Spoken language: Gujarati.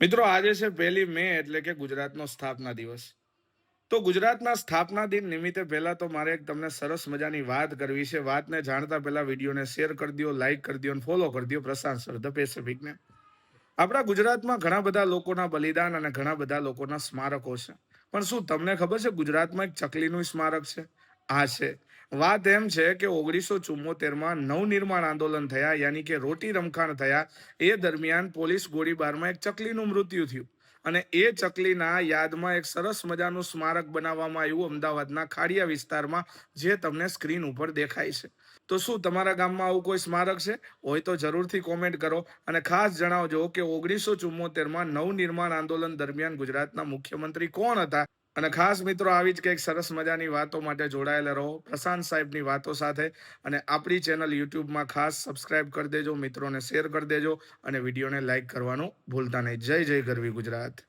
મિત્રો, આજે છે 1 મે એટલે કે ગુજરાતનો સ્થાપના દિવસ. તો ગુજરાતના સ્થાપના દિન નિમિત્તે પહેલા તો મારે એક તમને સરસ મજાની વાત કરવી છે. વાતને જાણતા પહેલા વિડીયોને શેર કરી દો, લાઈક કરી દો અને ફોલો કરી દો પ્રશાંત સર ધ પેસિફિકને. આપણા ગુજરાતમાં ઘણા બધા લોકોના બલિદાન અને ઘણા બધા લોકોના સ્મારકો છે. પણ શું તમને ખબર છે ગુજરાતમાં એક ચકલીનું સ્મારક છે? આ છે. વાત એમ છે કે 1974માં નવનિર્માણ આંદોલન થયા, યાની કે રોટી રમખાણ થયા. એ દરમિયાન પોલીસ ગોળીબારમાં એક ચકલીનું મૃત્યુ થયું. અને એ ચકલીના યાદમાં એક સરસ મજાનું સ્મારક બનાવવામાં આવ્યું અમદાવાદના ખાડિયા વિસ્તારમાં, જે તમને સ્ક્રીન ઉપર દેખાય છે. તો શું તમારા ગામમાં આવું કોઈ સ્મારક છે? હોય તો જરૂરથી કોમેન્ટ કરો અને ખાસ જણાવજો કે 1974માં નવનિર્માણ આંદોલન દરમિયાન ગુજરાતના મુખ્યમંત્રી કોણ હતા. અને ખાસ મિત્રો, આવી જ કંઈક સરસ મજાની વાતો માટે જોડાયેલા રહો પ્રશાંત સાહેબની વાતો સાથે. અને આપણી ચેનલ યુટ્યુબમાં ખાસ સબસ્ક્રાઇબ કરી દેજો, મિત્રોને શેર કરી દેજો અને વિડીયોને લાઇક કરવાનું ભૂલતા નહીં. જય જય ગરવી ગુજરાત.